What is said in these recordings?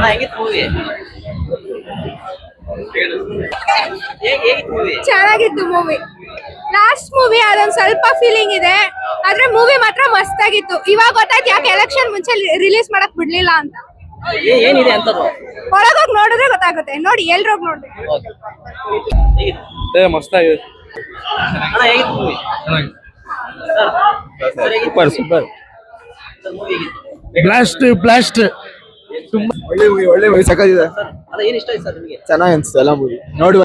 ಹೇಗಿತ್ತು ಮೂವಿ? ಹೇಗಿತ್ತು ಮೂವಿ? ಚೆನ್ನಾಗಿತ್ತು ಮೂವಿ. ಲಾಸ್ಟ್ ಮೂವಿ ಅದೊಂದ್ ಸ್ವಲ್ಪ ಫೀಲಿಂಗ್ ಇದೆ, ಆದ್ರೆ ಮೂವಿ ಮಾತ್ರ ಮಸ್ತ್ ಆಗಿತ್ತು. ಇವಾಗ ಗೊತ್ತಾಯ್ತು ಯಾಕೆ ಎಲೆಕ್ಷನ್ ಮುಂಚೆ ರಿಲೀಸ್ ಮಾಡಕ್ ಬಿಡ್ಲಿಲ್ಲ ಅಂತ. ಏನಿದೆ ಅಂತದ್ದು ಒಳಗೋಗಿ ನೋಡಿದ್ರೆ ಗೊತ್ತಾಗುತ್ತೆ. ನೋಡಿ, ಎಲ್ರೋಗ್ ನೋಡ್ರಿ. ಮಸ್ತ್ ಆಗಿದೆ. ಹೇಗಿತ್ತು movie? Super super. Movie blast ತುಂಬಾ ಒಳ್ಳೆ ಮೂವಿ ಸಕ್ಕತ್ತಿದೆ. ಏನ್ ಇಷ್ಟ ಆಯ್ತು ಸರ್ ನಿಮಗೆ? ಚೆನ್ನಾಗಿ ಅನ್ಸುತ್ತೆ ಎಲ್ಲ ಮೂವಿ ನೋಡಿ.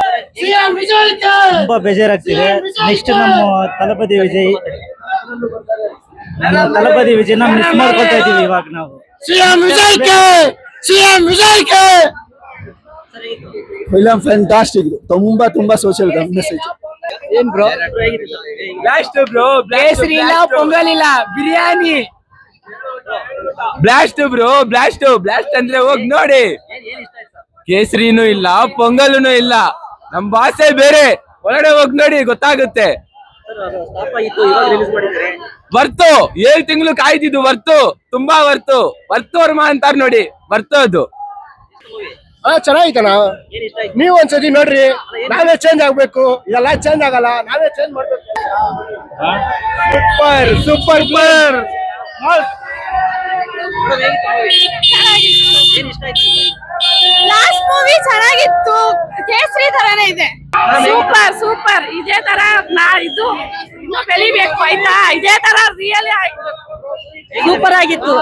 ತುಂಬಾ ಬೇಜಾರಾಗ್ತಿದೆ. ನೆಕ್ಸ್ಟ್ ನಮ್ಮ ತಲಪತಿ ವಿಜಯ್ ನ ಮಿಸ್ ಮಾಡ್ಕೊತಾ ಇದೀವಿ ಇವಾಗ ನಾವು. ಫಿಲಂ ಫ್ಯಾಂಟಾಸ್ಟಿಕ್, ತುಂಬಾ ಸೋಷಿಯಲ್ ಮೆಸೇಜ್. ಏನ್ ಬ್ರೋ ಬ್ಲಾಸ್ಟ್ ಬ್ರೋ, ಕೇಸರಿ ಇಲ್ಲ, ಪೊಂಗಲ್ ಇಲ್ಲ, ಬಿರಿಯಾನಿ. ಬ್ಲಾಸ್ಟ್ ಬ್ರೋ, ಬ್ಲಾಸ್ಟ್ ಅಂದ್ರೆ ಹೋಗಿ ನೋಡಿ. ಕೇಸರಿನೂ ಇಲ್ಲ, ಪೊಂಗಲ್ನು ಇಲ್ಲ, ನಮ್ ಭಾಷೆ ಬೇರೆ. ಒಳಗಡೆ ಹೋಗಿ ನೋಡಿ, ಗೊತ್ತಾಗುತ್ತೆ. ವರ್ತು 7 ತಿಂಗಳು ಕಾಯ್ದಿದ್ದು, ವರ್ತು ತುಂಬಾ ವರ್ತು ವರ್ಮ ಅಂತಾರ ನೋಡಿ. ವರ್ತು ಅದು ಚೆನ್ನಾಗಿತ್ತಣ್ಣ. ನೀವ್ ಒಂದ್ಸತಿ ನೋಡ್ರಿ. ನಾವೇ ಚೇಂಜ್ ಆಗ್ಬೇಕು, ಇದೆಲ್ಲ ಚೇಂಜ್ ಆಗಲ್ಲ, ನಾವೇ ಚೇಂಜ್ ಮಾಡ್ಬೇಕು. Super super. ಲಾಸ್ಟ್ ಮೂವಿ ಚೆನ್ನಾಗಿತ್ತು. ಕೇಸರಿ ತರಾನೇ ಇದೆ. ಸೂಪರ್. ಇದೇ ತರ ಇದು ಇನ್ನು ಬೆಳಿಬೇಕು ಆಯ್ತಾ. ಇದೇ ತರ ರಿಯಲಿ ಸೂಪರ್ ಆಗಿತ್ತು.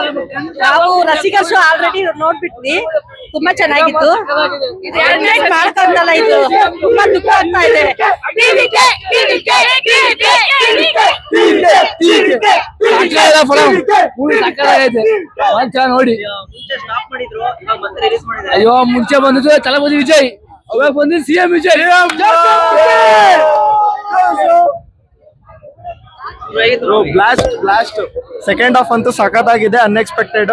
ನಾವು ರಸಿಕಾ ಶೋ ಆಲ್ರೆಡಿ ನೋಡ್ಬಿಟ್ವಿ, ತುಂಬಾ ಚೆನ್ನಾಗಿತ್ತು. ಮಾಡ್ಕೊಂಡಲ್ಲ, ಇದು ತುಂಬಾ ದುಃಖ ಆಗ್ತಾ ಇದೆ. ನೋಡಿ, ಅಯ್ಯೋ ಮುಂಚೆ ಬಂದಿದ್ದು ತಲಪತಿ ವಿಜಯ್, ಅವಾಗ ಬಂದಿದ್ದು CM Vijay. Blast second half ಅಂತೂ ಸಖತ್ತಾಗಿದೆ, ಅನ್ಎಕ್ಸ್ಪೆಕ್ಟೆಡ್.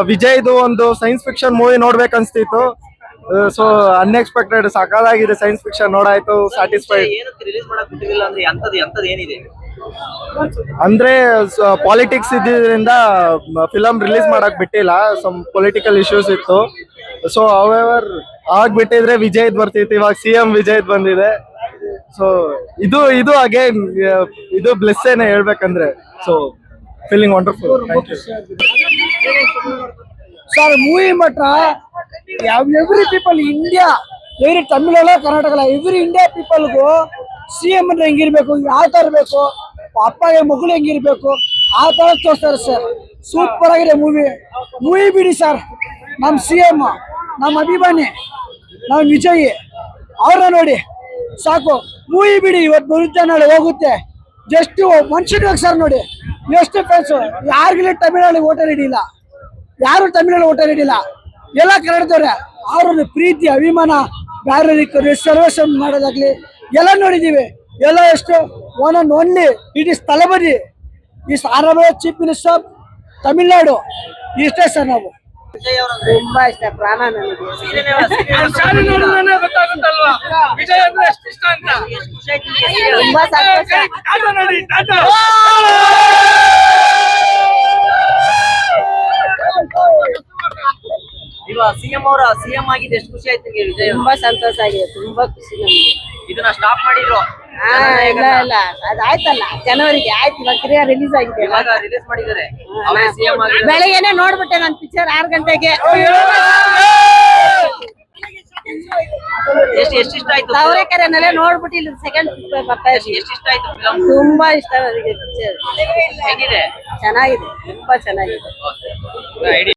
ವಿಜಯ್ದು ಒಂದು ಸೈನ್ಸ್ ಫಿಕ್ಷನ್ ಮೂವಿ ನೋಡ್ಬೇಕನ್ಸ್ತಿತ್ತು. ಸೊ ಅನ್ಎಕ್ಸ್ಪೆಕ್ಟೆಡ್ ಸಖತ್ತಾಗಿದೆ. ಸೈನ್ಸ್ ಫಿಕ್ಷನ್ ನೋಡಾಯ್ತು, ಸ್ಯಾಟಿಸ್ಫೈಡ್. ಅಂದ್ರೆ ಪಾಲಿಟಿಕ್ಸ್ ಇದ್ದಿದ್ರಿಂದ ಫಿಲಂ ರಿಲೀಸ್ ಮಾಡಕ್ ಬಿಟ್ಟಿಲ್ಲ. ಸಮ್ ಪೊಲಿಟಿಕಲ್ ಇಶ್ಯೂಸ್ ಇತ್ತು. ಸೊ ಅವೆವರ್ ಆಗ್ಬಿಟ್ಟಿದ್ರೆ ವಿಜಯ್ದ್ ಬರ್ತಿತ್ತು. ಇವಾಗ ಸಿಎಂ ವಿಜಯ್ದ್ ಬಂದಿದೆ. ಸೊ ಇದು ಅಗೇನ್ ಇದು ಬ್ಲೆಸ್ ಏನೇ ಹೇಳ್ಬೇಕಂದ್ರೆ. So feeling wonderful. Thank you sir. Movie ಮಾತ್ರ ಎವ್ರಿ ಪೀಪಲ್ ಇಂಡಿಯಾ, ಎವ್ರಿ ತಮಿಳಲ್ಲ, ಕರ್ನಾಟಕ, ಎವ್ರಿ ಇಂಡಿಯಾ ಪೀಪಲ್ಗೂ ಸಿಎಂ ಅಂದ್ರೆ ಹೆಂಗಿರ್ಬೇಕು, ಯಾವ ತರ ಇರ್ಬೇಕು, ಅಪ್ಪಗೆ ಮಗಳು ಹೆಂಗಿರ್ಬೇಕು, ಆ ತರ ತೋರಿಸ್ತಾರೆ ಸರ್. ಸೂಪರ್ ಆಗಿದೆ ಮೂವಿ ಬಿಡಿ ಸರ್. ನಮ್ ಸಿಎಂ, ನಮ್ಮ ಅಭಿಮಾನಿ, ನಮ್ ವಿಜಯ್ ಅವ್ರನ್ನ ನೋಡಿ ಸಾಕು. ಮೂವಿ ಬಿಡಿ, ಇವತ್ತು ಬರುತ್ತೆ, ನಾಳೆ ಹೋಗುತ್ತೆ. ಜಸ್ಟ್ ಮನುಷ್ಯನಿಗೆ ಸರ್ ನೋಡಿ ಎಷ್ಟು ಫ್ಯಾನ್ಸು. ಯಾರಿಗಿಲ್ಲ ತಮಿಳಲ್ಲಿ ಓಟರ್ ಹಿಡಿಲ್ಲ, ಯಾರು ತಮಿಳಲ್ಲಿ ಓಟರ್ ಹಿಡಿಲ್ಲ, ಎಲ್ಲ ಕನ್ನಡದವ್ರೆ. ಅವ್ರನ್ನ ಪ್ರೀತಿ, ಅಭಿಮಾನ, ಬೇರೆ ರಿಸರ್ವೇಶನ್ ಮಾಡೋದಾಗ್ಲಿ ಎಲ್ಲ ನೋಡಿದೀವಿ. ಎಲ್ಲ ಎಷ್ಟು one and only it is ತಲಪತಿ, is honourable chief minister Tamil Nadu. ಇಷ್ಟೇ ಸರ್. ನಾವು ತುಂಬಾ ಇಷ್ಟ, ಪ್ರಾಣ ನನಗೆ. ತುಂಬಾ ಸಂತೋಷ. ಸಿಎಂ ಆಗಿದೆ, ಎಷ್ಟು ಖುಷಿ ಆಯ್ತು ನಿಮಗೆ ವಿಜಯ್? ತುಂಬಾ ಸಂತೋಷ ಆಗಿದೆ, ತುಂಬಾ ಖುಷಿ ನಮ್ಗೆ. ಇದನ್ನ ಸ್ಟಾಪ್ ಮಾಡಿದ್ರು. ಇಲ್ಲ ಅದಾಯ್ತಲ್ಲ, ಜನವರಿಗೆ ಆಯ್ತು. ಇವಾಗ ರಿಲೀಸ್ ಆಗಿದೆ, ಇವಾಗ ರಿಲೀಸ್ ಮಾಡಿದ್ದಾರೆ. ಬೆಳಗ್ಗೆನೆ ನೋಡ್ಬಿಟ್ಟೆ ನಾನು ಪಿಕ್ಚರ್ 6 ಗಂಟೆಗೆ. ಎಷ್ಟು ಇಷ್ಟ ಆಯ್ತು? ತಾವರೆಕೆರೆನಲ್ಲೇ ನೋಡ್ಬಿಟ್ಟು ಇಲ್ಲಿ ಸೆಕೆಂಡ್ ಬರ್ತಾ ಇದ್ದೀವಿ. ಎಷ್ಟು ಇಷ್ಟ ಆಯ್ತು ಫಿಲಂ? ತುಂಬಾ ಇಷ್ಟ ನನಗೆ ಪಿಕ್ಚರ್. ಹೇಗಿದೆ? ಚೆನ್ನಾಗಿದೆ, ತುಂಬಾ ಚೆನ್ನಾಗಿದೆ.